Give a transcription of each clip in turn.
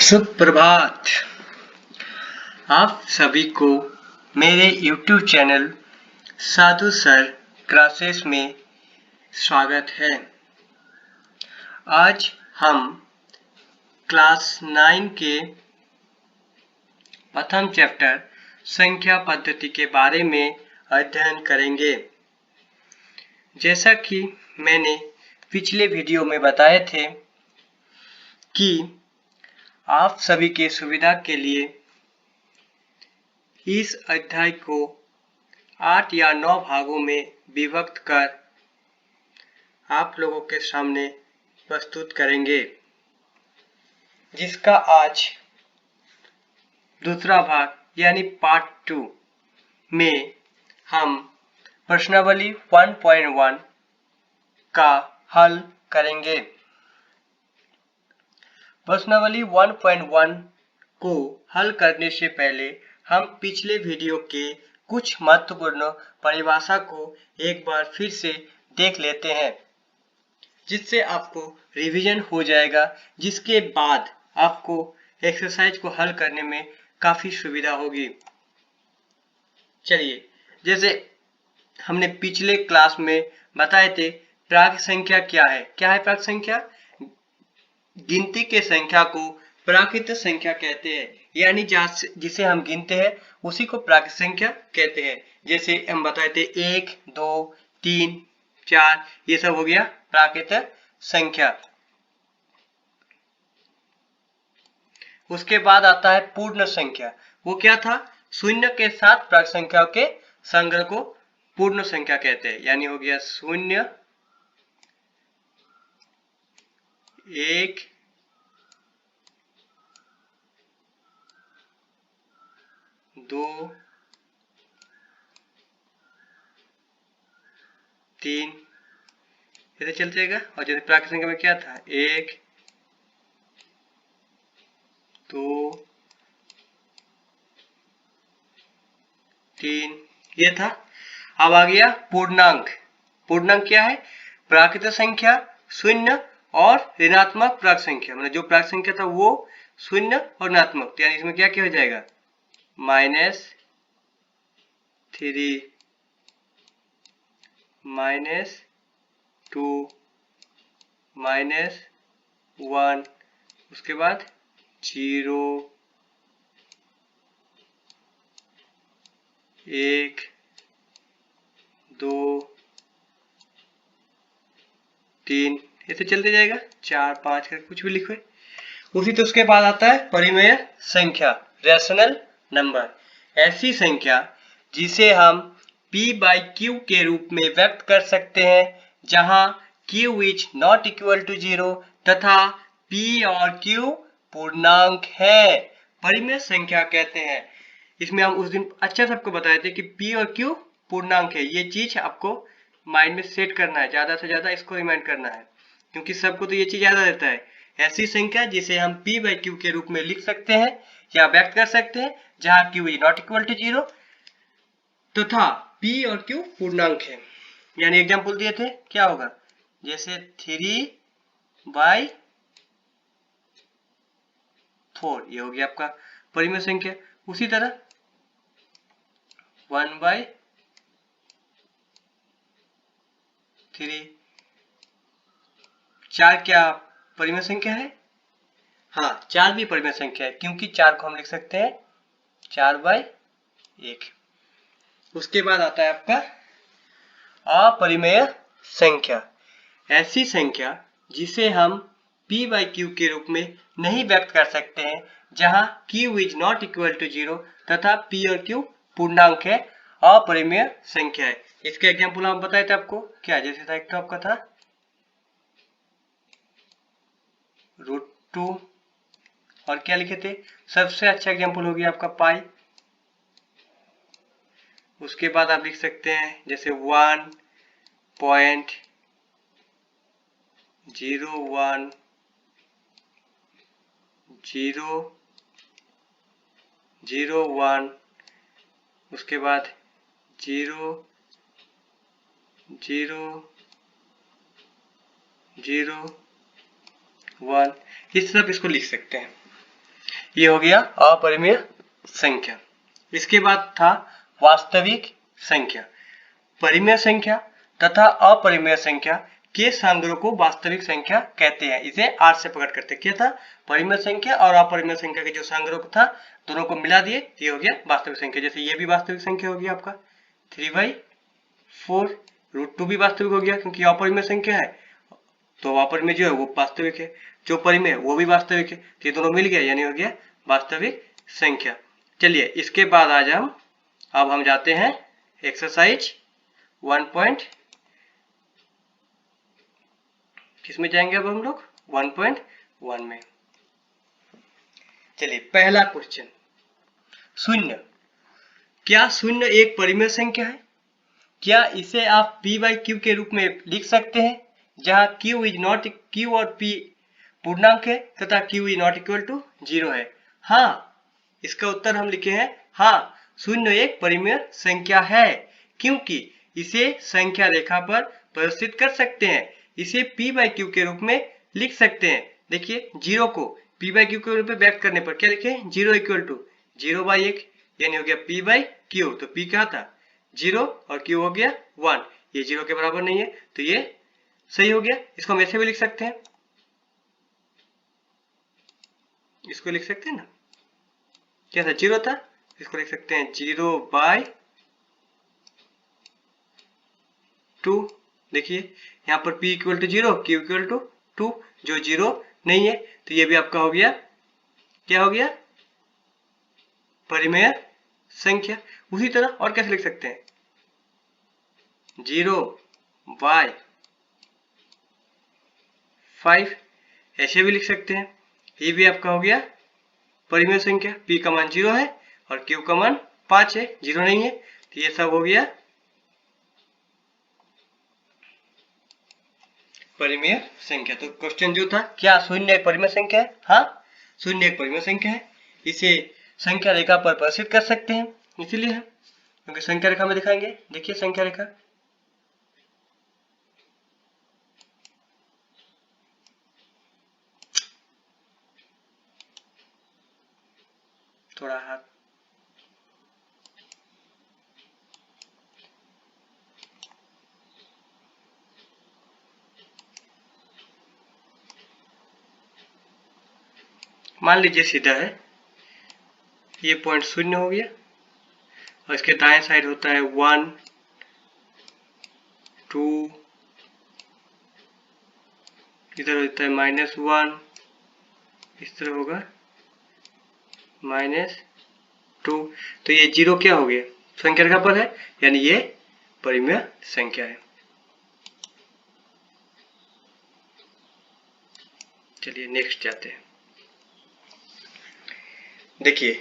सुप्रभात। आप सभी को मेरे YouTube चैनल साधु सर क्लासेस में स्वागत है। आज हम क्लास 9 के प्रथम चैप्टर संख्या पद्धति के बारे में अध्ययन करेंगे। जैसा कि मैंने पिछले वीडियो में बताए थे कि आप सभी के सुविधा के लिए इस अध्याय को 8 या 9 भागों में विभक्त कर आप लोगों के सामने प्रस्तुत करेंगे, जिसका आज दूसरा भाग यानी पार्ट 2 में हम प्रश्नावली 1.1 का हल करेंगे। प्रश्नावली 1.1 को हल करने से पहले हम पिछले वीडियो के कुछ महत्वपूर्ण परिभाषा को एक बार फिर से देख लेते हैं, जिससे आपको रिवीजन हो जाएगा, जिसके बाद आपको एक्सरसाइज को हल करने में काफी सुविधा होगी। चलिए, जैसे हमने पिछले क्लास में बताए थे, प्राक संख्या क्या है? प्राक संख्या? गिनती के संख्या को प्राकृत संख्या कहते हैं, यानी जिसे हम गिनते हैं उसी को प्राकृत संख्या कहते हैं। जैसे हम बताए थे 1, 2, 3, 4, ये सब हो गया प्राकृत संख्या। उसके बाद आता है पूर्ण संख्या। वो क्या था? शून्य के साथ प्राकृत संख्याओं के संग्रह को पूर्ण संख्या कहते हैं, यानी हो गया 0, 1, 2, 3, ऐसे चल जाएगा। और जैसे प्राकृत संख्या में क्या था? 1, 2, 3, ये था। अब आ गया पूर्णांक। पूर्णांक क्या है? प्राकृत संख्या, शून्य और ऋणात्मक प्राकृत संख्या। मतलब जो प्राकृत संख्या था वो शून्य और ऋणात्मक, यानी इसमें क्या क्या हो जाएगा? -3, -2, -1, उसके बाद 0, 1, 2, 3, ऐसे चलते जाएगा। 4, 5 कर कुछ भी लिखो। उसी तो उसके बाद आता है परिमेय संख्या, रैशनल नंबर। ऐसी संख्या जिसे हम p/q के रूप में व्यक्त कर सकते हैं, जहां q is not equal to 0 तथा p और q पूर्णांक है, परिमेय संख्या कहते हैं। इसमें हम उस दिन अच्छा सबको बताए थे कि p और q पूर्णांक है। ये चीज आपको माइंड में सेट करना है, ज्यादा से ज्यादा इसको रिमाइंड करना है, क्योंकि सबको तो ये चीज याद रहता है। ऐसी संख्या जिसे हम p/q के रूप में लिख सकते हैं या व्यक्त कर सकते हैं, जहां q is not equal to 0 तथा p और q पूर्णांक है। यानी एग्जांपल दिए थे, क्या होगा? जैसे 3/4, ये हो गया आपका परिमेय संख्या। उसी तरह 1/3, 4 क्या परिमेय संख्या है? हाँ, 4 भी परिमेय संख्या है, क्योंकि 4 को हम लिख सकते हैं 4/1। उसके बाद आता है आपका अपरिमेय संख्या। ऐसी संख्या जिसे हम p/q के रूप में नहीं व्यक्त कर सकते हैं, जहां q is not equal to 0 तथा p और q पूर्णांक है, अपरिमेय संख्या है। इसका एग्जांपल हम बताए थे आपको, क्या? जैसे था एक तो आपका था √2, और क्या लिखे थे? सबसे अच्छा एग्जांपल हो गया आपका पाई। उसके बाद आप लिख सकते हैं जैसे 1.01001, उसके बाद 0.001, इस सब इसको लिख सकते हैं। ये हो गया अपरिमेय संख्या। इसके बाद था वास्तविक संख्या। परिमेय संख्या तथा अपरिमेय संख्या के सांग्रह को वास्तविक संख्या कहते हैं। इसे आर से प्रकट करते हैं। क्या था? परिमेय संख्या और अपरिमेय संख्या के जो सांग्रह था दोनों को मिला दिए, ये हो गया वास्तविक संख्या। जैसे ये भी वास्तविक संख्या हो गया आपका 3/4 √2 भी वास्तविक हो गया क्योंकि अपरिमेय संख्या है, तो अपरिमेय जो है वो वास्तविक है, जो परिमेय है वो भी वास्तविक है, ये दोनों मिल गया यानी हो गया वास्तविक संख्या। चलिए इसके बाद आज अब हम जाते हैं एक्सरसाइज 1. किसमें जाएंगे अब हम लोग? 1.1 में। चलिए पहला क्वेश्चन, शून्य। क्या शून्य एक परिमेय संख्या है? क्या इसे आप p/q के रूप में लिख सकते हैं जहां q और p पूर्णांक है तथा q is not equal to 0 है? हाँ, इसका उत्तर हम लिखे हैं हाँ, शून्य एक परिमेय संख्या है क्योंकि इसे संख्या रेखा पर प्रदर्शित कर सकते हैं। इसे p/q के रूप में लिख सकते हैं। देखिए 0 को p/q के रूप में व्यक्त करने पर क्या लिखे? 0 इक्वल टू 0/1 यानी हो गया p/q। तो p क्या था? 0 और q हो गया 1। ये 0 के बराबर नहीं है तो ये सही हो गया। इसको हम ऐसे भी लिख सकते हैं, इसको लिख सकते हैं ना, क्या था? 0 था, इसको लिख सकते हैं 0/2। देखिए यहाँ पर p equal to 0, q equal to 2, जो 0 नहीं है तो ये भी आपका हो गया, क्या हो गया? परिमेय संख्या। उसी तरह और कैसे लिख सकते हैं? 0/5 ऐसे भी लिख सकते हैं। ये भी आपका हो गया परिमेय संख्या। p का मान 0 है और q का मान 5 है, 0 नहीं है तो ये सब हो गया परिमेय संख्या। तो क्वेश्चन जो था, क्या शून्य एक परिमेय संख्या है? हाँ, शून्य एक परिमेय संख्या है। इसे संख्या रेखा पर प्रदर्शित कर सकते हैं, इसीलिए है क्योंकि संख्या रेखा में दिखाएंगे। देखिए संख्या रेखा, थोड़ा हाथ मान लीजिए सीधा है, ये पॉइंट 0 हो गया और इसके दाएं साइड होता है 1, 2, इधर होता है -1, इस तरह होगा -2। तो ये 0 क्या हो गया? संख्या रेखा पर है यानी ये परिमेय संख्या है। चलिए नेक्स्ट जाते हैं। देखिए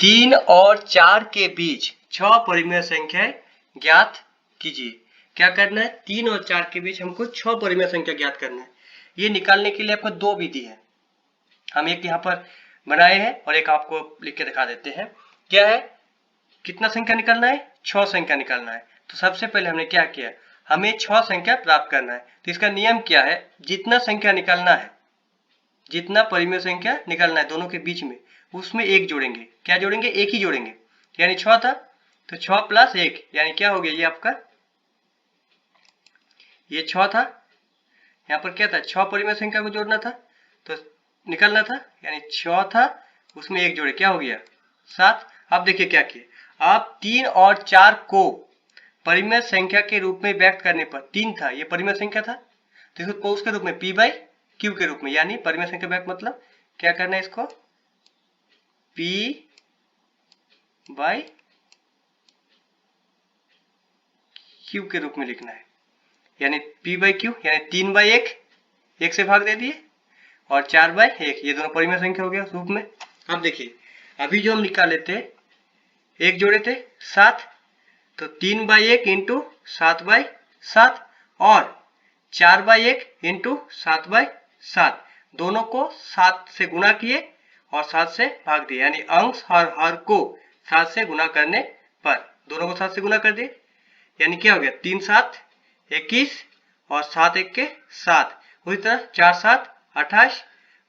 3 और 4 के बीच 6 परिमेय संख्याएं ज्ञात कीजिए। क्या करना है? 3 और 4 के बीच हमको 6 परिमेय संख्या ज्ञात करना है। ये निकालने के लिए आपको दो विधि है, हम एक यहाँ पर बनाए हैं और एक आपको लिख के दिखा देते हैं। क्या है? कितना संख्या निकालना है? 6 संख्या निकालना है। तो सबसे पहले हमने क्या किया, हमें 6 संख्या प्राप्त करना है। तो इसका नियम क्या है? जितना संख्या निकालना है, जितना परिमेय संख्या निकालना है दोनों के बीच में, उसमें एक जोड़ेंगे। क्या जोड़ेंगे? एक ही जोड़ेंगे। यानी 6 था तो 6 + 1 यानी क्या हो गया? ये आपका, ये 6 था, यहाँ पर क्या था? 6 परिमेय संख्या को जोड़ना था तो निकालना था, यानी 6 था उसमें एक जोड़े, क्या हो गया? 7। अब देखिए क्या किए, आप 3 और 4 को परिमेय संख्या के रूप में व्यक्त करने पर, 3 था ये परिमेय संख्या था तो इसको उसके रूप में p/q के रूप में, यानी परिमेय संख्या व्यक्त मतलब क्या करना है? इसको p/q के रूप में लिखना है। यानी p/q यानी 3/1, 1 से भाग दे दिए, और 4/1, ये दोनों परिमेय संख्या हो गया उस रूप में। अब देखिए अभी जो हम निकाले थे, एक जोड़े थे 7, तो 3/1 इंटू 7/7 और 4/1 इंटू 7/7, दोनों को 7 से गुणा किए और 7 से भाग दिए, यानी अंश और हर को 7 से गुणा करने पर दोनों को 7 से गुणा कर दिए, यानी क्या हो गया? 3 7 21 और 7 1 के 7। उसी तरह 4 7 28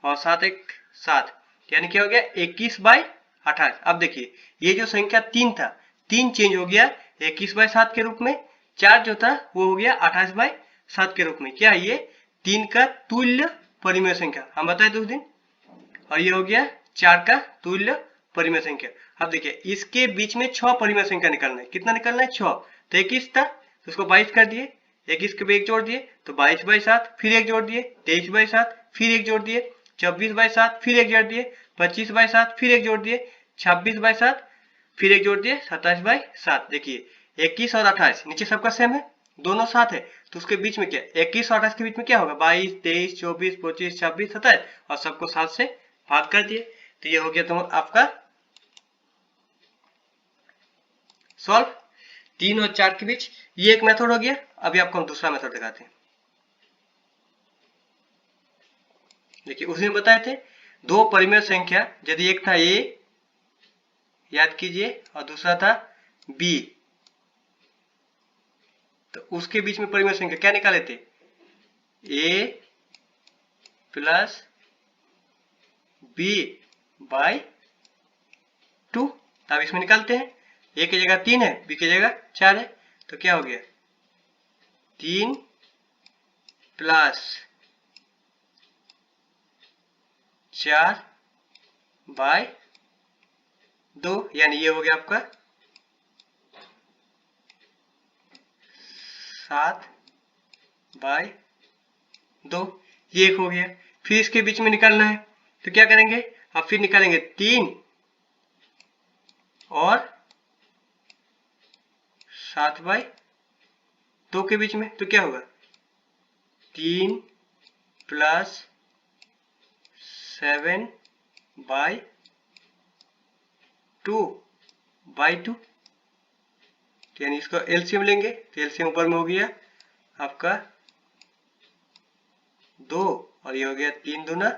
और 7 1 7, यानी क्या हो गया 21/28। अब देखिए ये जो संख्या 3 था, 3 चेंज हो गया 21/7 के रूप में, 4 जो था वो हो गया 28/7 के रूप में। क्या है ये 3 का तुल्य परिमेय संख्या, हम बताए थे उस दिन, और ये हो गया 4 का तुल्य परिमेय संख्या। अब देखिए इसके बीच में 6 परिमेय संख्या निकालना है। कितना निकालना है 6, तो 21 था तो उसको 22 कर दिए, 21 के 1 जोड़ दिए तो 22/7, फिर 1 जोड़ दिए 23/7, फिर 1 जोड़ दिए 24/7, फिर 1 जोड़ दिए 25/7, फिर 1 जोड़ दिए 26/7, फिर 1 जोड़ दिए 27/7। देखिए 21 और 28 नीचे सबका सेम है, दोनों साथ है, तो उसके बीच में क्या 21 और 28 के बीच में क्या होगा 22, 23, 24, 25, 26, 27 और सबको 7 से भाग कर दिए। तो ये हो गया तुम आपका सॉल्व 3 और 4 के बीच। ये एक मेथड हो गया। अभी आपको हम दूसरा मेथड दिखाते हैं। देखिए उसमें बताए थे दो परिमेय संख्या, यदि एक था a याद कीजिए और दूसरा था b, तो उसके बीच में परिमेय संख्या क्या निकाले थे a प्लस b/2। अब इसमें निकालते हैं, a की जगह 3 है, b की जगह 4 है, तो क्या हो गया 3 प्लस 4/2, यानी ये हो गया आपका 7/2, ये एक हो गया। फिर इसके बीच में निकालना है, तो क्या करेंगे अब फिर निकालेंगे 3 और 7/2 के बीच में, तो क्या होगा 3 प्लस 7/2/2, यानी इसको एलसीएम लेंगे, तो एलसीएम ऊपर में हो गया आपका 2 और ये हो गया 3 दूना,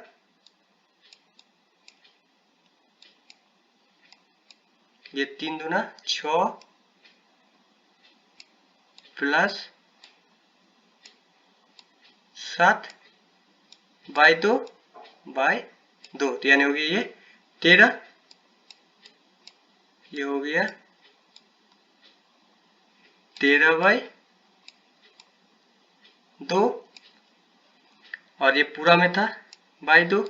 ये 3 दूना 6 प्लस 7/2/2, तो यानी हो गया ये 13, ये हो गया 13/2 और ये पूरा में था /2,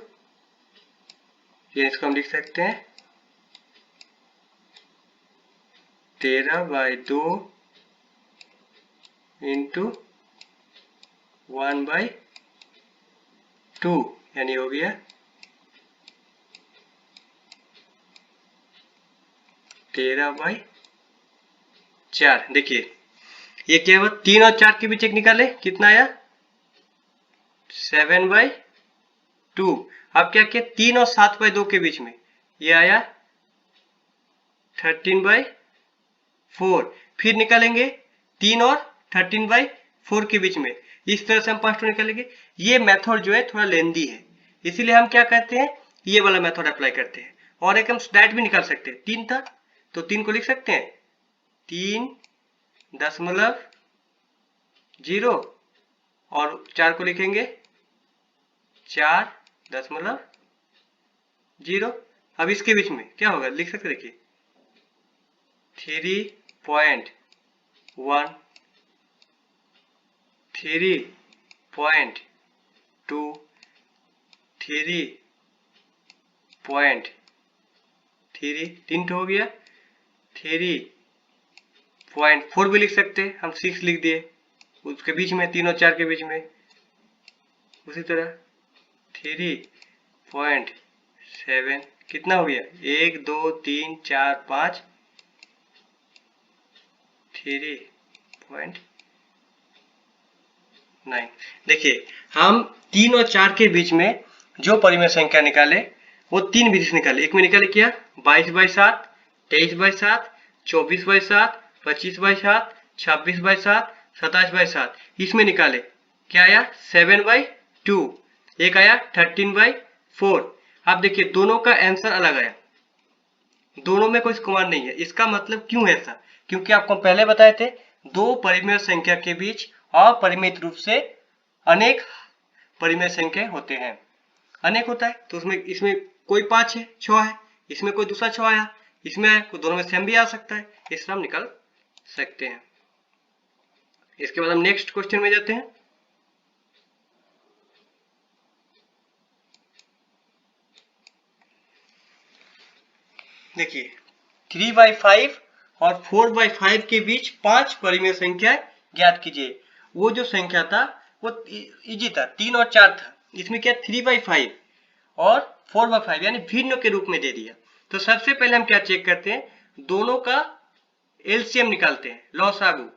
ये इसको हम लिख सकते हैं 13/2 इंटू 1/2, यानी हो गया 13/4। देखिए ये क्या हुआ 3 और 4 के बीच एक निकाले, कितना आया 7/2। अब क्या किया 3 और 7/2 के बीच में ये आया 13/4, फिर निकालेंगे 3 और 13/4 के बीच में, इस तरह से हम 5 निकालेंगे। ये मेथड जो है थोड़ा लेंदी है, इसीलिए हम क्या करते हैं ये वाला मेथड अप्लाई करते हैं। और एक हम डायरेक्ट भी निकाल सकते हैं, 3 था तो 3 को लिख सकते हैं 3.0 और 4 को लिखेंगे 4.0। अब इसके बीच में क्या होगा लिख सकते, देखिए 3.1 3.2 3.3, 3 हो गया 3.4 भी लिख सकते हैं हम, 6 लिख दिए उसके बीच में 3 और 4 के बीच में। उसी तरह 3.7 कितना हो गया 1 2 3 4 5, 3.9। देखिए हम 3 और 4 के बीच में जो परिमेय संख्या निकाले वो 3 विधि से निकाले। एक में निकाले क्या 22/7, 23/7, 24/7, 25/7, 26/7, 27/7, इसमें निकाले क्या आया 7/2, एक आया 13/4। अब देखिए दोनों का आंसर अलग आया, दोनों में कोई कॉमन नहीं है। इसका मतलब क्यों है ऐसा, क्योंकि आपको पहले बताए थे दो परिमेय संख्या के बीच अपरिमित रूप से अनेक परिमेय संख्या होते हैं। अनेक होता है, तो उसमें इसमें कोई 5 है, 6 है, इसमें कोई दूसरा 6 आया, इसमें है, कोई दोनों में सेम भी आ सकता है, इस तरह हम निकाल सकते हैं। इसके बाद हम नेक्स्ट क्वेश्चन में जाते हैं। देखिए 3/5 और 4/5 के बीच 5 परिमेय संख्या ज्ञात कीजिए। वो जो संख्या था वो इजी था, 3 और 4 था। इसमें क्या 3/5 और 4/5 यानी भिन्न के रूप में दे दिया। तो सबसे पहले हम क्या चेक करते हैं, दोनों का एलसीएम निकालते हैं, लॉसागु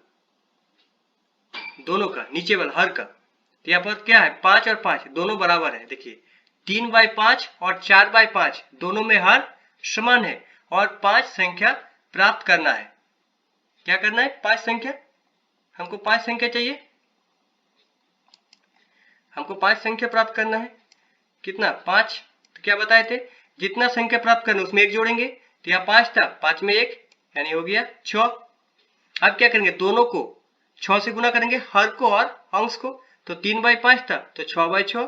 दोनों का, नीचे वाला हर का। तो यहाँ पर क्या है 5 और 5 दोनों बराबर है। देखिए 3/5 और 4/5 दोनों में हर समान है और 5 संख्या प्राप्त करना है। क्या करना है, 5 संख्या, हमको 5 संख्या चाहिए, हमको 5 संख्या प्राप्त करना है। कितना 5, तो क्या बताए थे, जितना संख्या प्राप्त करना उसमें 1 जोड़ेंगे। तो यहाँ 5 था, 5 में 1 यानी हो गया 6। अब क्या करेंगे, दोनों को 6 से गुना करेंगे, हर को और अंश को। तो 3/5 था तो 6/6,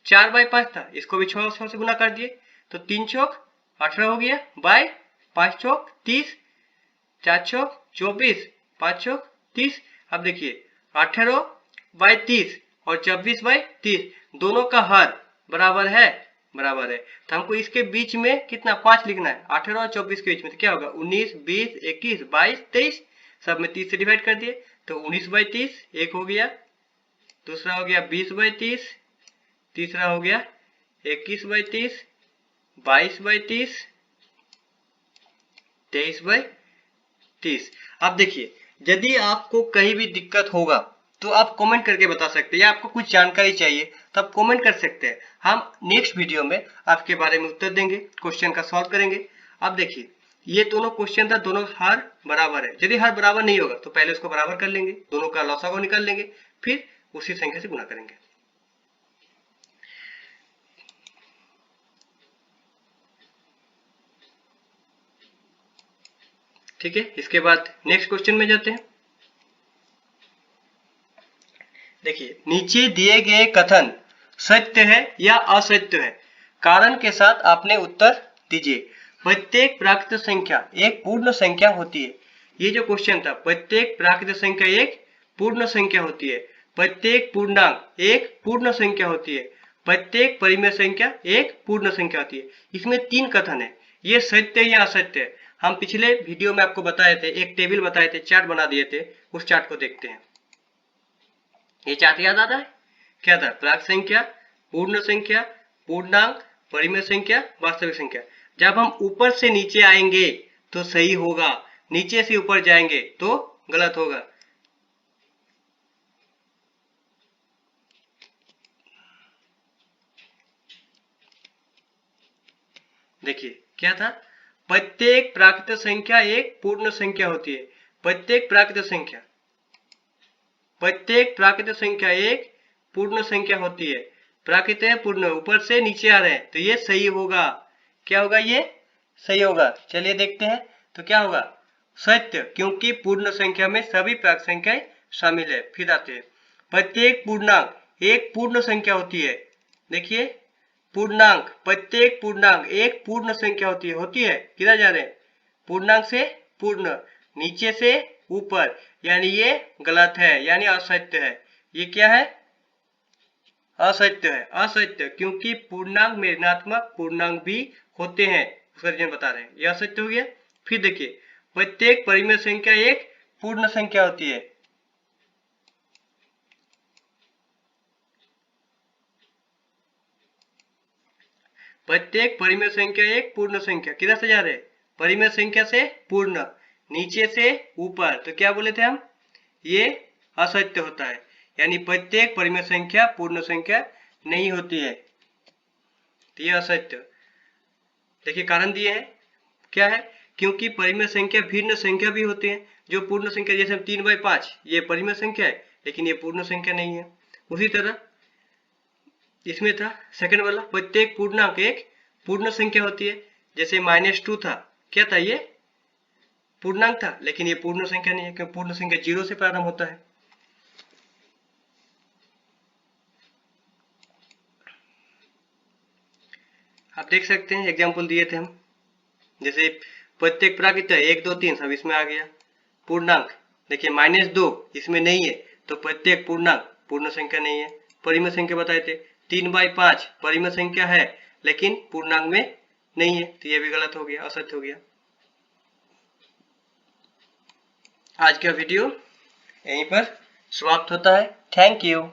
4/5 था, इसको भी 6 से गुना कर दिए, तो 3 चौक 18 हो गया, बाय 5 चौक 30, 4 चौक 24, 5 चौक 30। अब देखिए 18/30 और 24/30 दोनों का हर बराबर है, बराबर है। तो हमको इसके बीच में कितना 5 लिखना है, 18 और 24 के बीच में। तो क्या होगा 19, 20, 21, 22, 23, सब में 30 से डिवाइड कर दिए, तो 19/30 एक हो गया, दूसरा हो गया 20/30, तीसरा हो गया 21/30, 22/30, 23/30। अब देखिए यदि आपको कहीं भी दिक्कत होगा तो आप कमेंट करके बता सकते हैं, या आपको कुछ जानकारी चाहिए तो आप कमेंट कर सकते हैं। हम नेक्स्ट वीडियो में आपके बारे में उत्तर देंगे, क्वेश्चन का सॉल्व करेंगे। अब देखिए ये दोनों क्वेश्चन था, दोनों हर बराबर है। यदि हर बराबर नहीं होगा तो पहले उसको बराबर कर लेंगे, दोनों का लसागु निकाल लेंगे, फिर उसी संख्या से गुना करेंगे। ठीक है, इसके बाद नेक्स्ट क्वेश्चन में जाते हैं। देखिए नीचे दिए गए कथन सत्य है या असत्य है, कारण के साथ आपने उत्तर दीजिए। प्रत्येक प्राकृत संख्या एक पूर्ण संख्या होती है। ये जो क्वेश्चन था, प्रत्येक प्राकृत संख्या एक पूर्ण संख्या होती है, प्रत्येक पूर्णांक एक पूर्ण संख्या होती है, प्रत्येक परिमेय संख्या एक पूर्ण संख्या होती है। इसमें 3 कथन है, ये सत्य या असत्य है। हम पिछले वीडियो में आपको बताए थे, एक टेबल बताए थे, चार्ट बना दिए थे, उस चार्ट को देखते हैं। ये चार्ट याद आता है, क्या था, प्राकृत संख्या, पूर्ण संख्या, पूर्णांक, परिमेय संख्या, वास्तविक संख्या। जब हम ऊपर से नीचे आएंगे तो सही होगा, नीचे से ऊपर जाएंगे तो गलत होगा। देखिए क्या था, प्रत्येक प्राकृत संख्या एक पूर्ण संख्या होती है, प्रत्येक प्राकृत संख्या, प्रत्येक प्राकृत संख्या एक पूर्ण संख्या होती है। प्राकृत है पूर्ण, ऊपर से नीचे आ रहे हैं तो ये सही होगा। क्या होगा, ये सही होगा। चलिए देखते हैं, तो क्या होगा, सत्य, क्योंकि पूर्ण संख्या में सभी प्राकृत संख्याएं शामिल है। फिर आते हैं, प्रत्येक पूर्णांक एक पूर्ण संख्या होती है। देखिए पूर्णांक, प्रत्येक पूर्णांक एक पूर्ण संख्या होती है। किधर जा रहे हैं, पूर्णांक से पूर्ण, नीचे से ऊपर, यानी ये गलत है, यानी असत्य है। ये क्या है, असत्य है, असत्य, क्योंकि पूर्णांक में ऋणात्मक पूर्णांक भी होते हैं, उसका रीजन बता रहे हैं, यह असत्य हो गया। फिर देखिए प्रत्येक परिमेय संख्या एक पूर्ण संख्या होती है। प्रत्येक परिमेय संख्या एक पूर्ण संख्या, किधर से जा रहे हैं, परिमेय संख्या से पूर्ण, नीचे से ऊपर, तो क्या बोले थे हम, ये असत्य होता है, यानी प्रत्येक परिमेय संख्या पूर्ण संख्या नहीं होती है, तो ये असत्य। देखिए कारण दिए हैं, क्या है, क्योंकि परिमेय संख्या भिन्न संख्या भी होते हैं। जो पूर्ण संख्या, जैसे 3/5 ये परिमेय संख्या है, लेकिन ये पूर्ण संख्या नहीं है। उसी तरह इसमें था सेकंड वाला, प्रत्येक पूर्णांक एक पूर्ण संख्या होती है। जैसे -2 था, क्या था, ये पूर्णांक था, लेकिन ये पूर्ण संख्या नहीं है, क्योंकि पूर्ण संख्या 0 से प्रारंभ होता है। आप देख सकते हैं एग्जाम्पल दिए थे हम, जैसे प्रत्येक प्राकृत है 1 2 3 सब इसमें आ गया। पूर्णांक देखिए -2 इसमें नहीं है, तो प्रत्येक पूर्णांक पूर्ण संख्या नहीं है। परिमेय संख्या बताए थे 3/5 परिमेय संख्या है लेकिन पूर्णांक में नहीं है, तो ये भी गलत हो गया, असत्य हो गया। आज का वीडियो यहीं पर समाप्त होता है। Thank you.